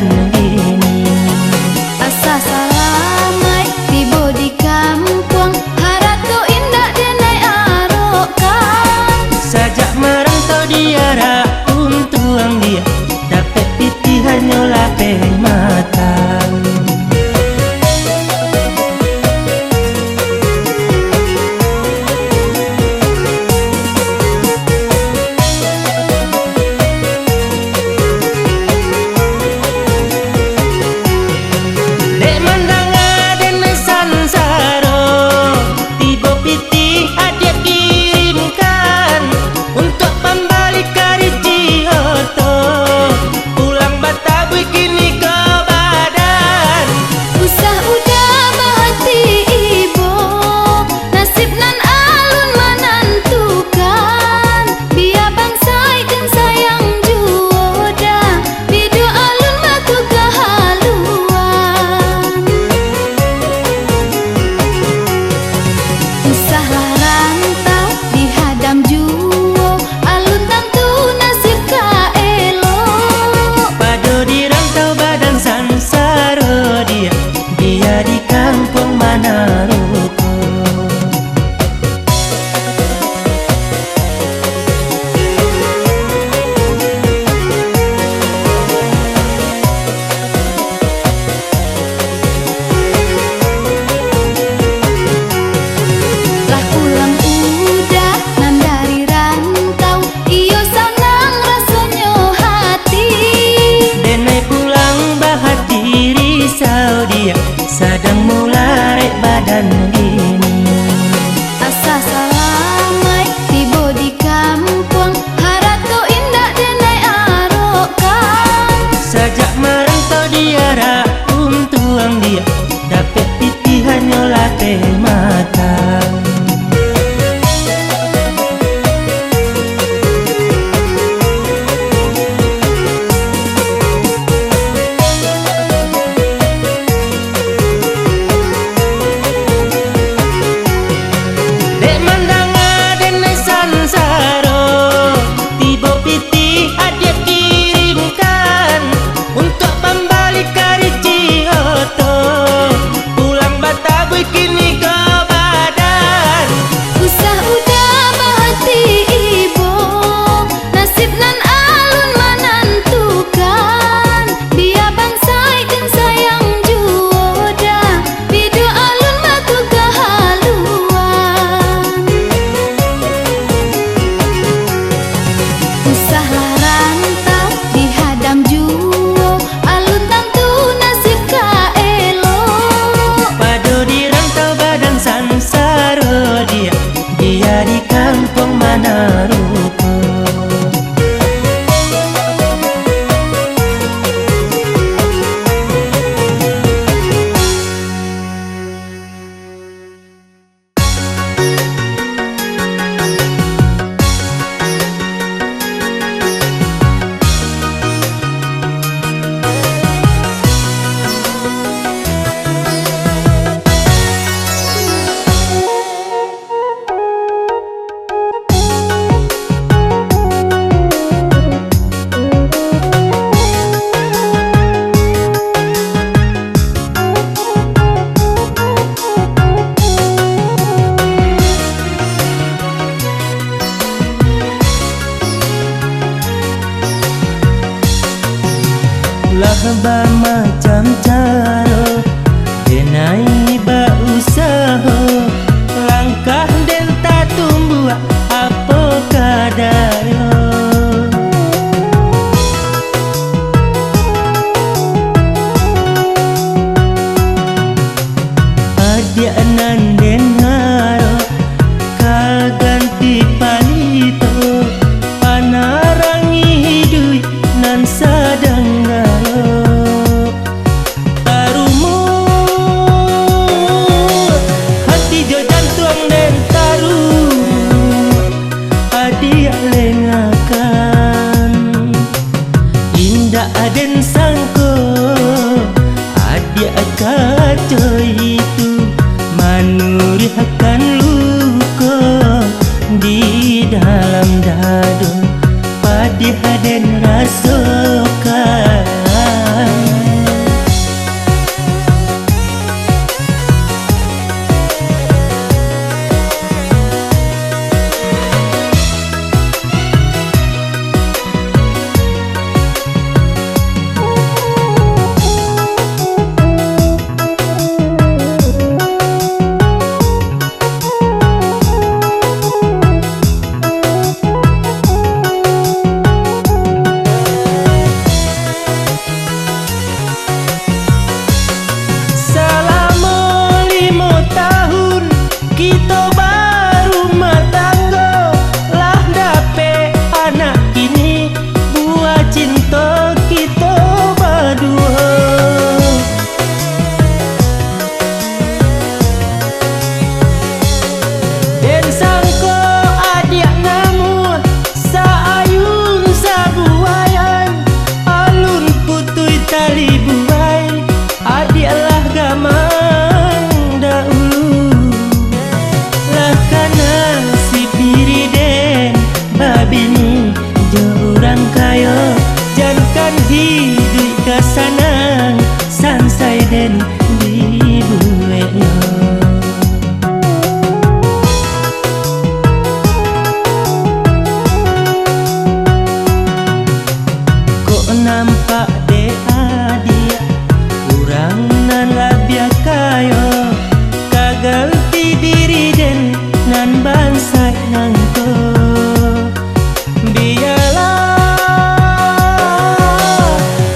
badan ini. Asa salamai tibo di kampung, harato indah denai arokan. Sajak merantau di arah untuang dia, dapat pitihan nyola matang. Sadang mulai badan ini. Asa salamai tibo di kampung, harato indah denai arokan. Sajak merantau di arah untuang dia, dapat pitihan nyola matang. Lah macam cara denai ba usaha, langkah den tak tumbuh apa kadaya. Adia nan den haro kaganti palito, panarangi hidui nan sadang aden sangko adia kaco itu manurihakan luka di dalam dadon padi aden rasakan. tali buai, adialah gamang dahulu. Lah kanan si piri den babini jo orang kayo, jangan hidup kasanang sansai den di bueknya. Nampak de adia urang nan labia kayo, kagalti diri den nan bansai nangko. Biarlah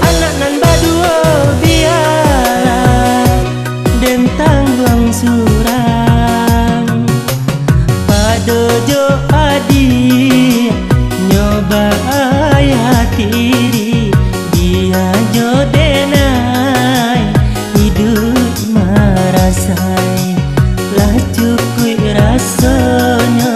anak nan baduo, biarlah den tangguang surang padojo adi nyoba ayat diri. Dia jodenai hidup marasai, lah cukup rasanya.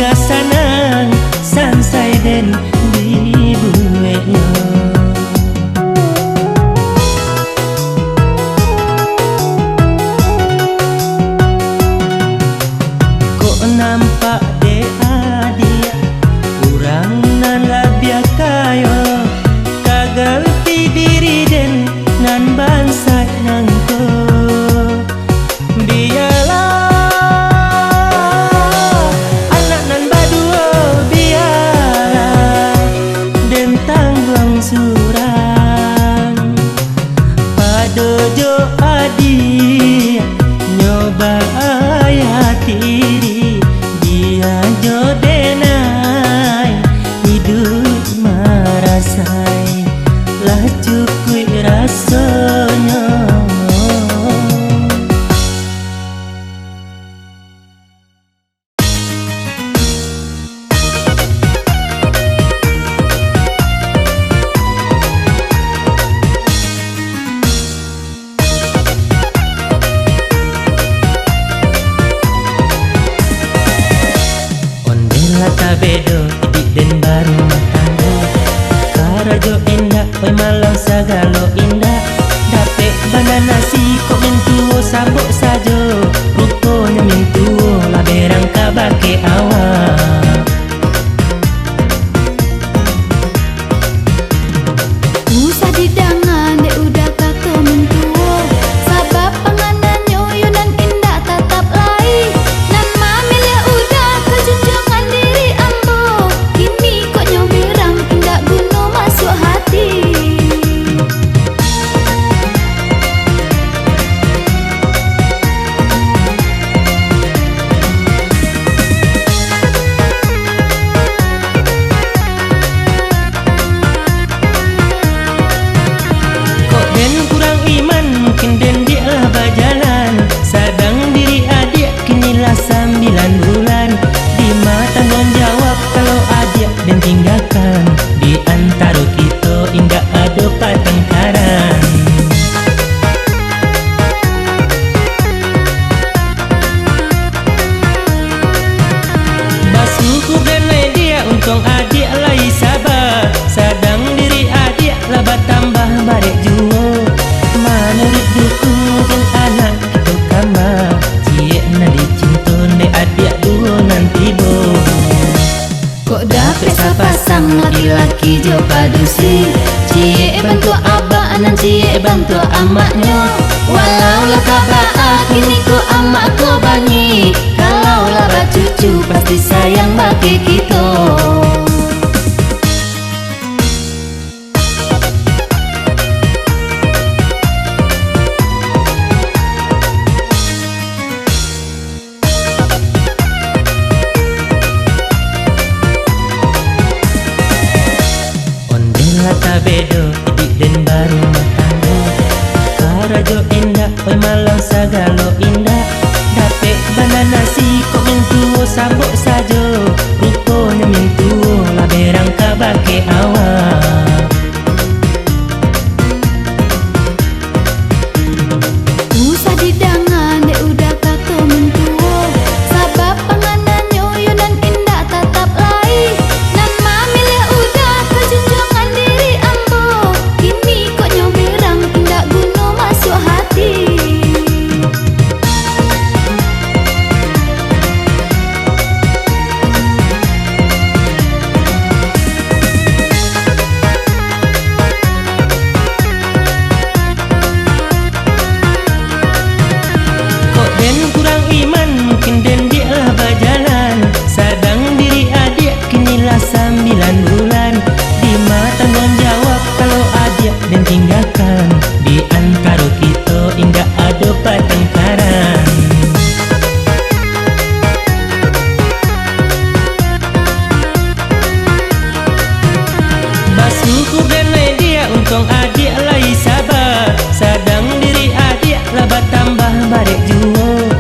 Kasanang sansai den di bueknya. Kok nampak de adia urang nan labia kayo, kagalti diri den nan bansai nangko. Surang padojo adi nyoba ayat diri, dia jodenai hidup marasai, lah cukup rasanya. Tabedo idik den baru matanggo, karajo indah oi malang sagalo indah. Dapet bana nasi kok mintuo sambok sajo, ruponya mintuo laberang kabake awak. Usah didangan de udah kata mintuo, sabab panganan nyoyo nan indah tatap lai. Nan mamile udah kejunjangan diri ambo, kini kok nyobiram indah guno masuk hati. bantu amaknya. Walau lah kabaa kini ku amak ku banyi, kalau lah cucu pasti sayang bagi kita. Tabedo idik den baru matanggo karajo indah oi malang sagalo indah dapet banana si kok mentuo sambok sajo ruponya mentuo lah berang kabake awak. Usah didangan dek udah kato mentuo, sabab panganannya yunan indah tatap lai. Nama milih udah kejunjungan diri ambo, kini kok nyoberang indah guna masuk hati. Den kurang iman mungkin den dia lah berjalan, sadang diri adik kinilah 9 bulan. Di mata tanggung jawab kalau adik den tinggalkan, di antara kita indah ada pertengkaran. Basuku dan dia untung adik lai sabar, sadang diri adik lah bertambah barek juo.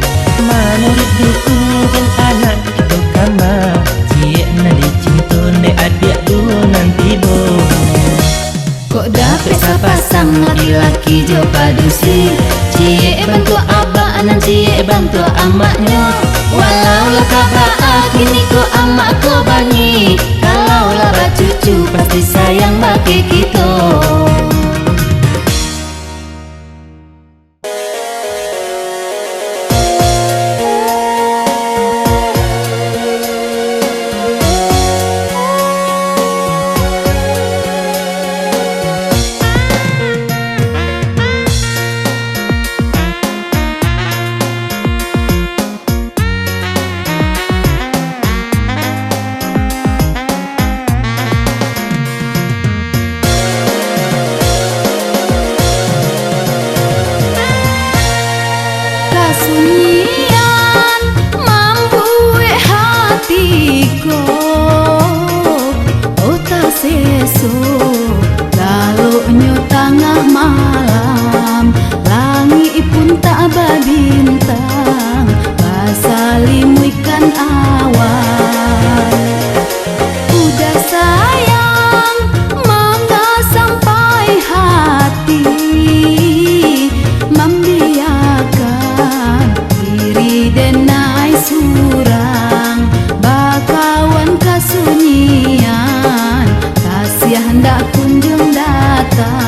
Menurut dukung kan anak kita kamar, cie nadi cinta ne adik dua nanti bo. Kok dapet sepasang laki-laki jo padusi, cie bantu abah anan cie bantu amaknya. Walau lah kabaa kini ku amak ku banyi, kalau lah cucu pasti sayang bagi kita. Kesunyian membuat hatiku, oh tak sesu lalunya tengah malam, langit pun tak berbintang, basalimuikan awan. Udah sayang mangga sampai hati, membiarkan diri denai surang, bakawan kesunyian, kasih hendak kunjung datang.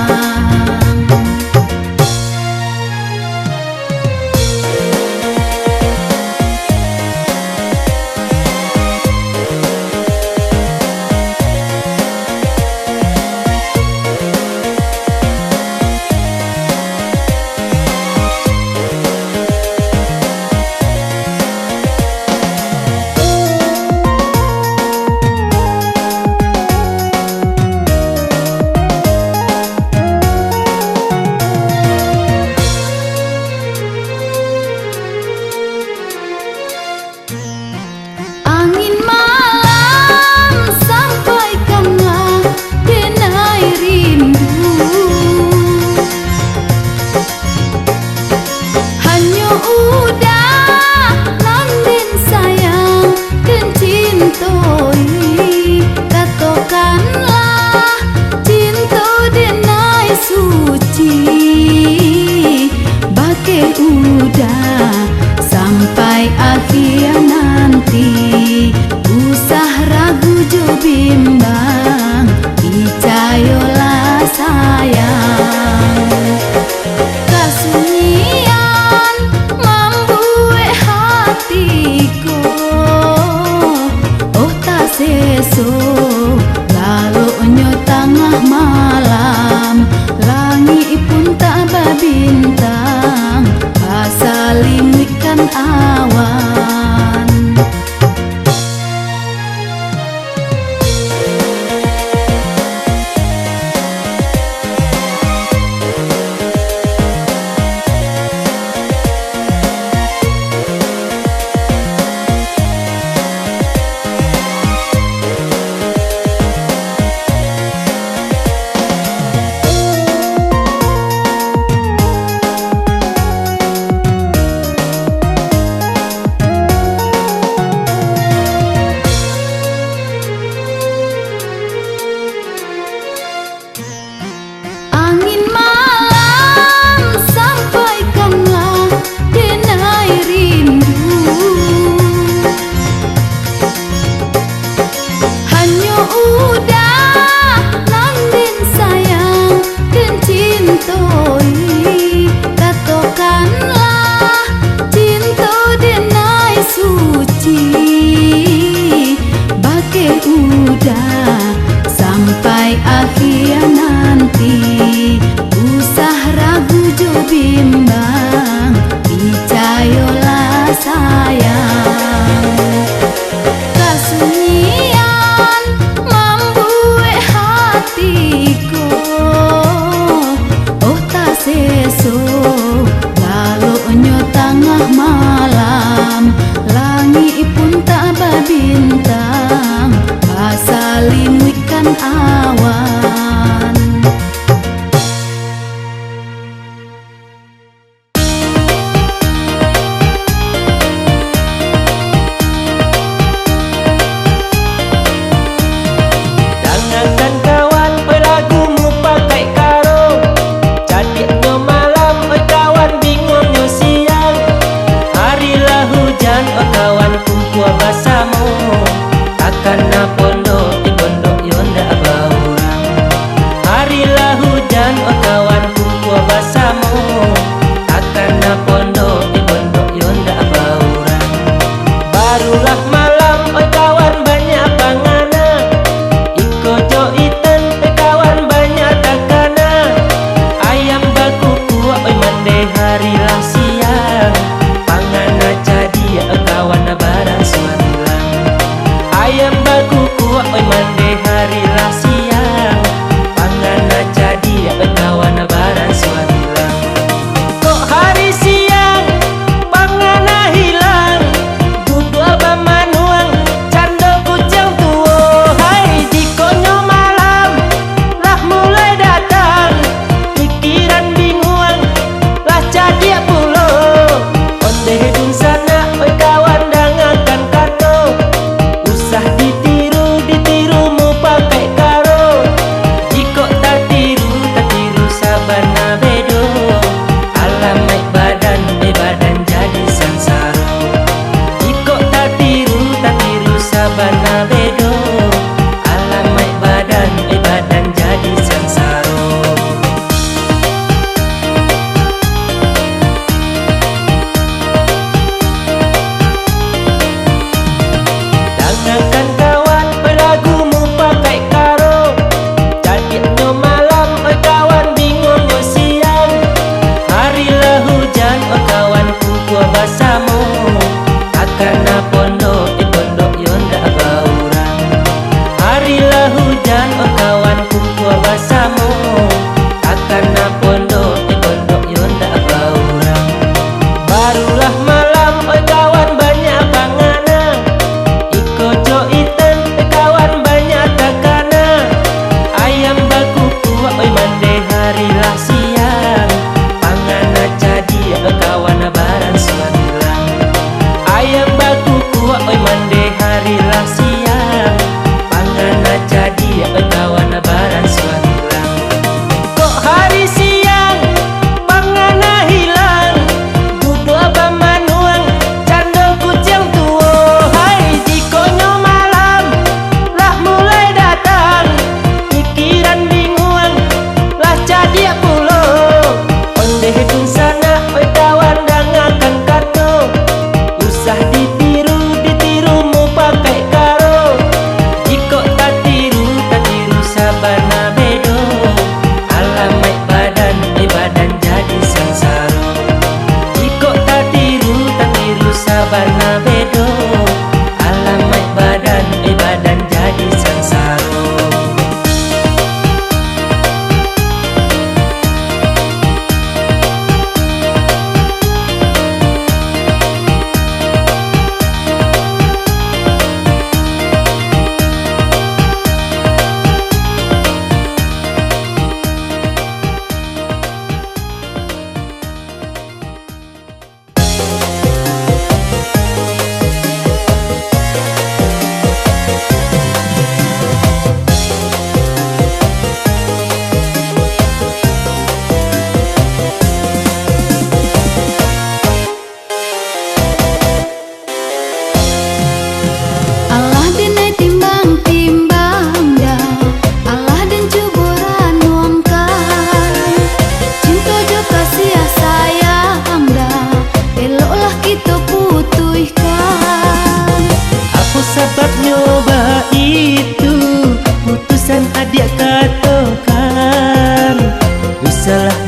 Angin malam sampaikanlah denai rindu, hanya udah nanden sayang dan cintoi, katakanlah cinta denai suci, bagai udah sampai akhir nanti. Usah ragu jo bimbang, percayalah sayang. Kesunyian membuat hatiku, oh tak sesu lalunya tengah malam, langit pun tak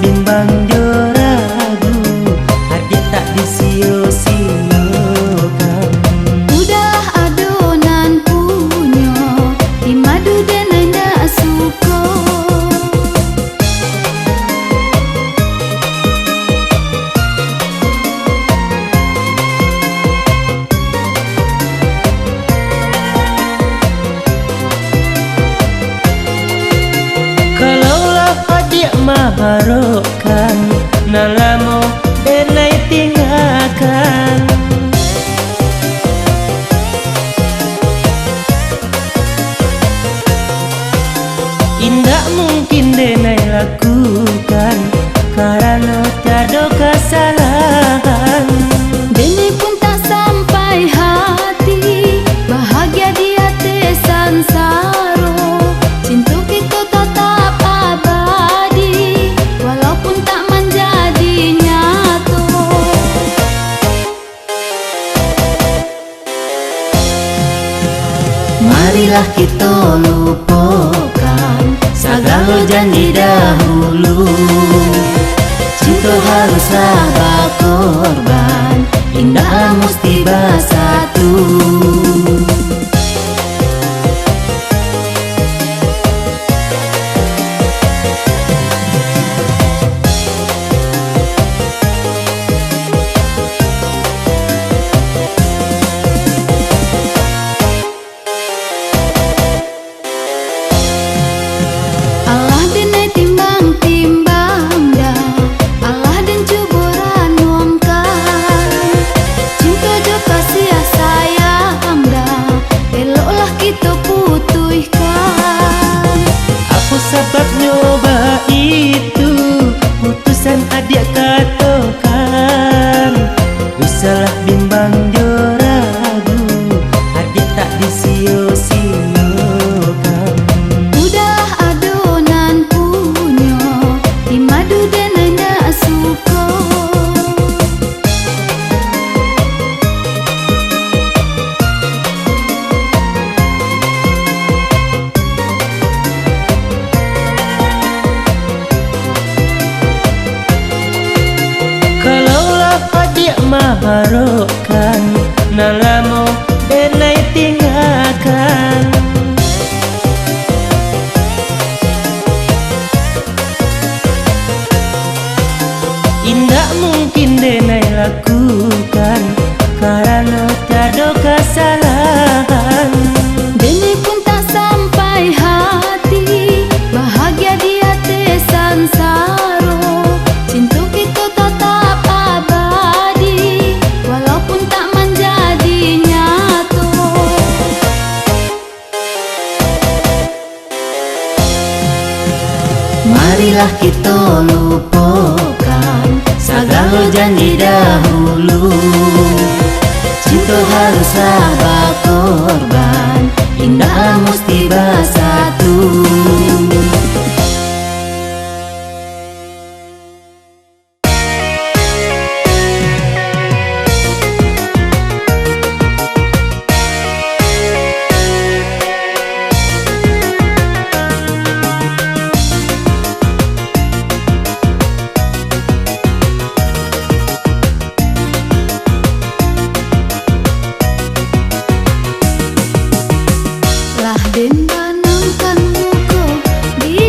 bimbang jo ragu, adik tak disio-siokan. Udah adonan punyo di madu dan ndak suko. Kalaulah adik maharokan, nalamo denai tinggalkan. Indak mungkin denai lakukan, karena tiada kesalahan. Dene pun tak sampai hati, bahagia di hati sansaro. Cinta kita tetap abadi, walaupun tak menjadi nyata. Marilah kita lupakan segala janji dahulu. Cinta haruslah berkorban, indah mesti bersatu. Allah denai timbang-timbang dah, Allah dan cuburan nuangkan. Cinta jo kasih sayang dah, eloklah kita putuskan. Apa sebab nyoba itu, putusan adik katakan. Bisalah bimbang jo ragu, adik tak disio-siokan. Udah adonan punyo di madu dan ndak suko. Kalaulah adik maharokan, nalamo denai tinggalkan. Indak mungkin denai lakukan, karena tiada kesalahan. Dene pun tak sampai hati, bahagia di hati sansaro. Cinta kita tetap abadi, walaupun tak menjadi nyata. Marilah kita lupakan segala janji dahulu. Cinta haruslah berkorban, indah mesti bersatu. Lah den banangkan muka di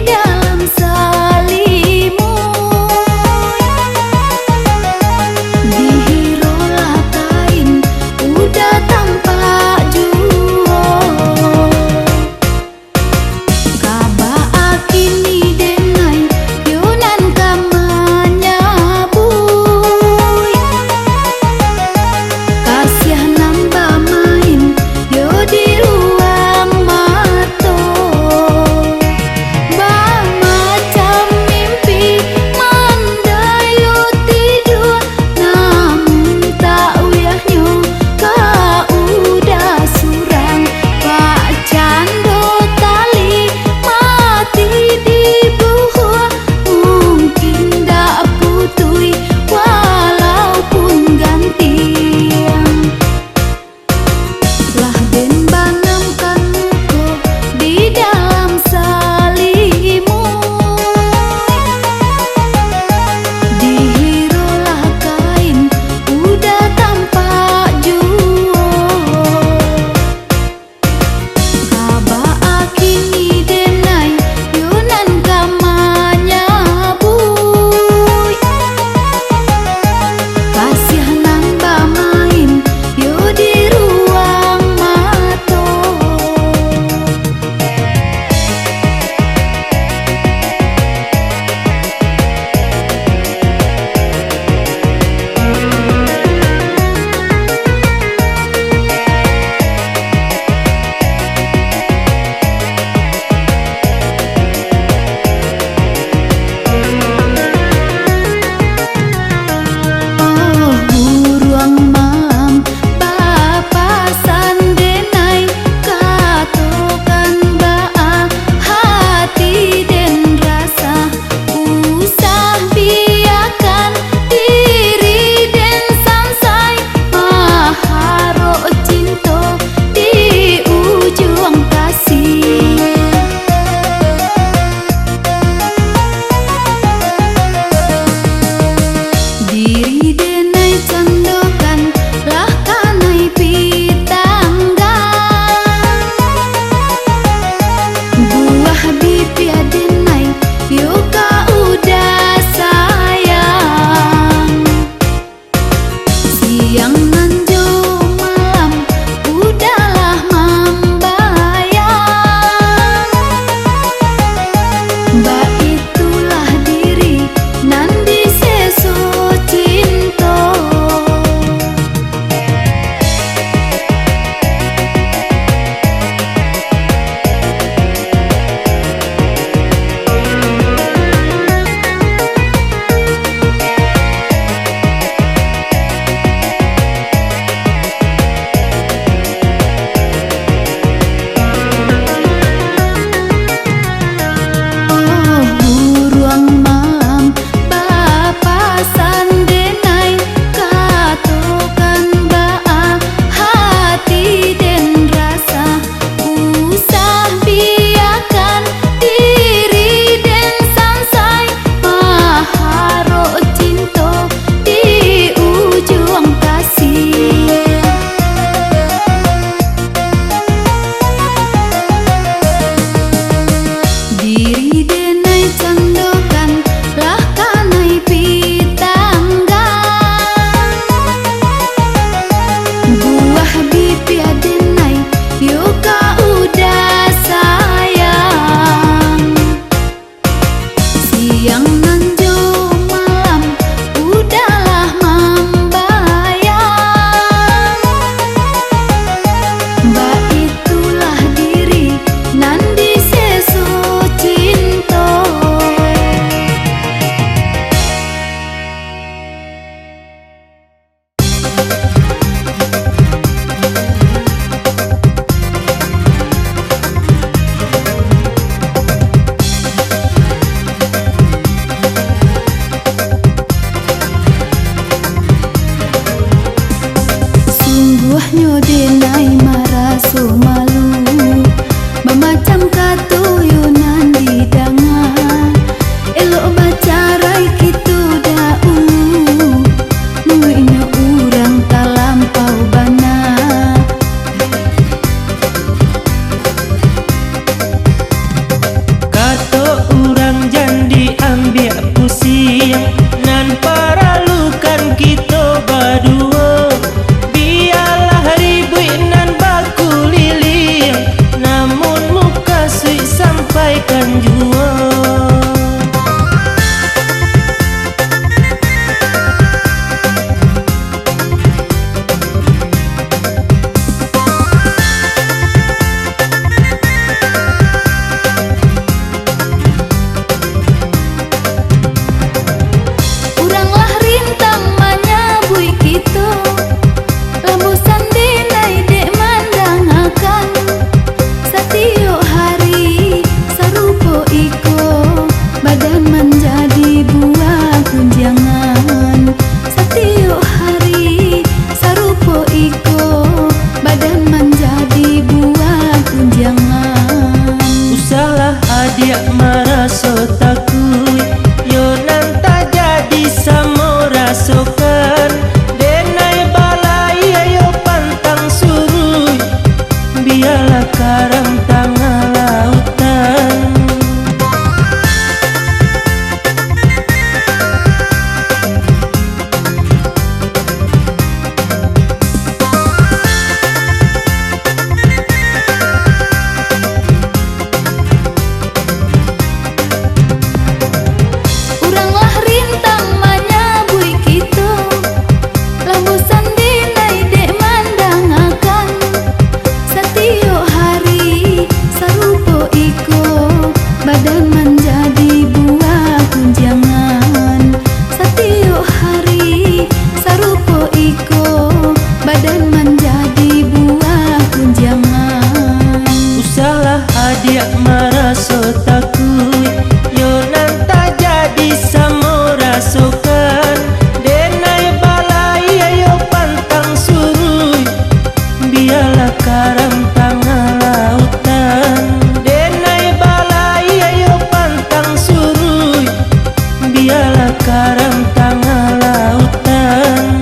segala karam tengah lautan.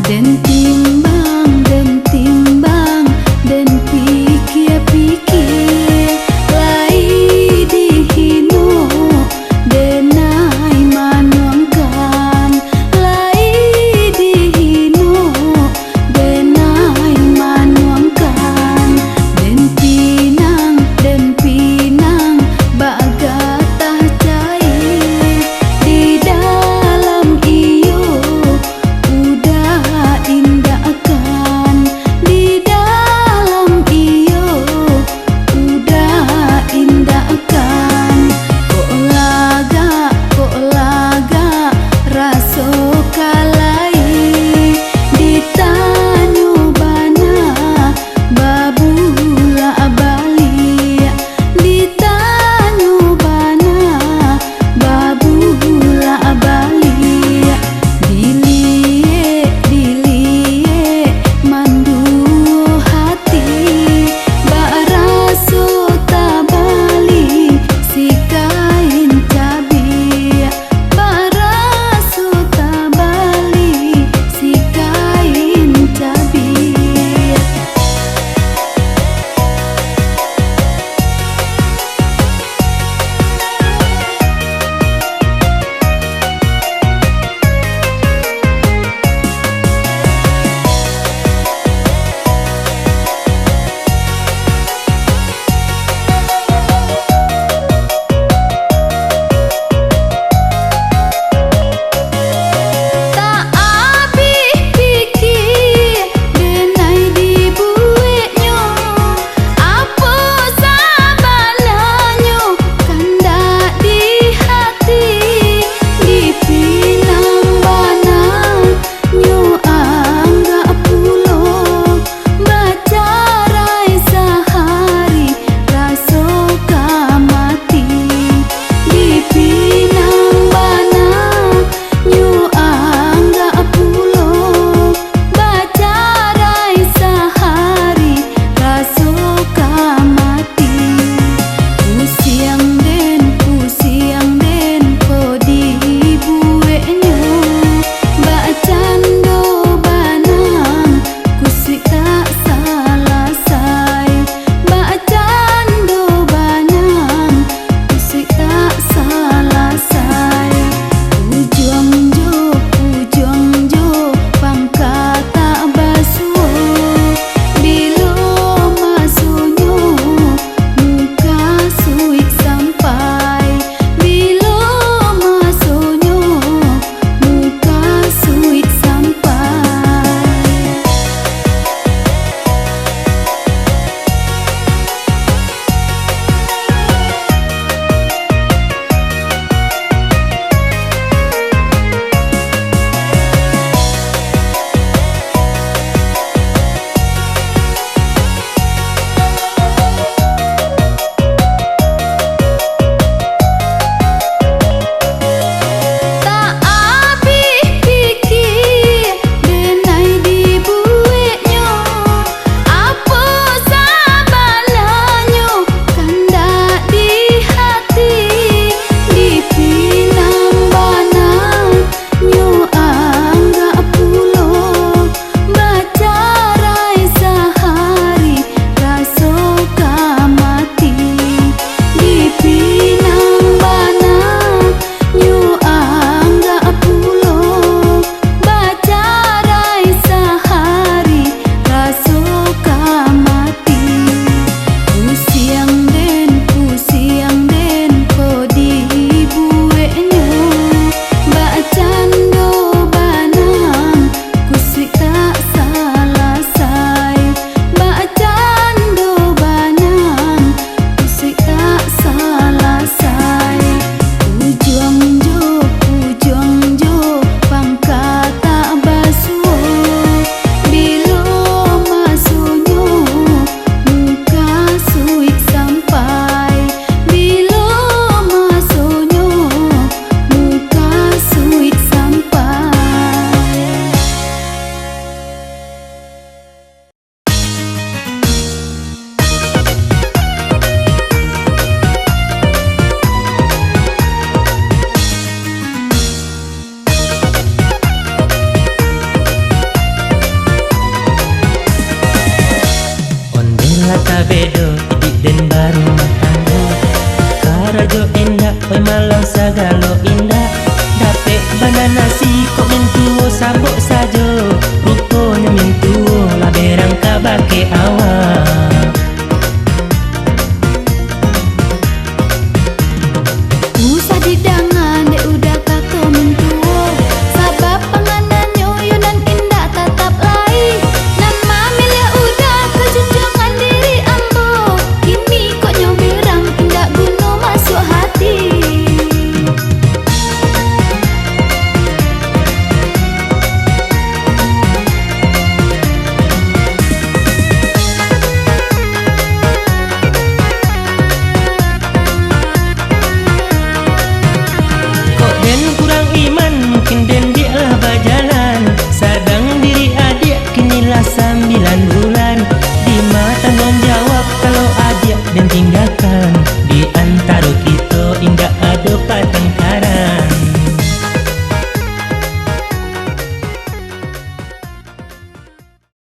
Den timbang, den pikir-pikir lai dihino, malang sagalo indah. Dapet bana nasi kok mentuo sabok sajo, rupanya mentuo lah berangka bake awal.